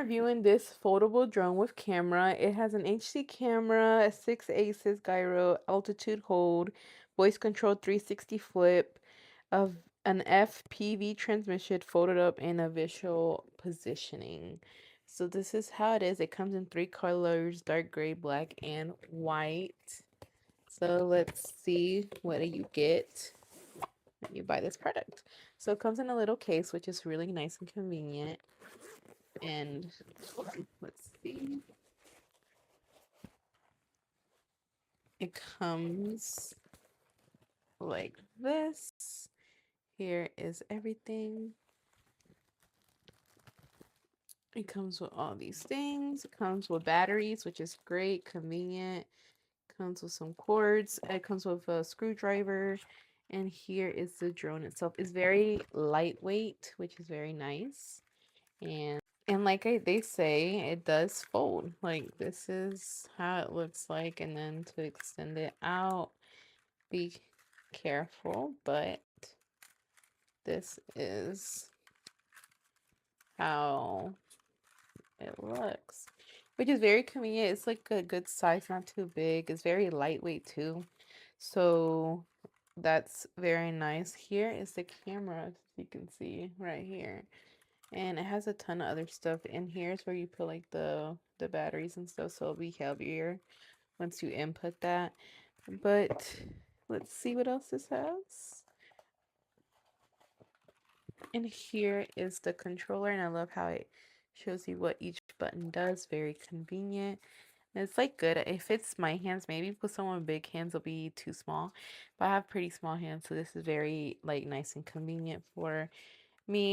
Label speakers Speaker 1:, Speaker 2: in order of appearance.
Speaker 1: Reviewing this foldable drone with camera. It has an HD camera, a 6 axis gyro, altitude hold, voice control 360 flip, of an FPV transmission folded up in a visual positioning. So this is how it is. It comes in three colors: dark gray, black, and white. So let's see what do you get when you buy this product. So it comes in a little case, which is really nice and convenient. And let's see. It comes like this. Here is everything. It comes with all these things. It comes with batteries, which is great, convenient. Comes with some cords. It comes with a screwdriver. And here is the drone itself. It's very lightweight, which is very nice. And like they say, it does fold. Like this is how it looks like. And then to extend it out, be careful, but this is how it looks, which is very convenient. It's like a good size, not too big. It's very lightweight too, so that's very nice. Here is the camera, as you can see right here, and it has a ton of other stuff. In here is where you put like the batteries and stuff, so it'll be heavier once you input that. But let's see what else this has. And here is the controller, and I love how it shows you what each button does. Very convenient. And it's like good. It fits my hands. Maybe for someone with big hands, it'll be too small. But I have pretty small hands, so this is very like nice and convenient for me.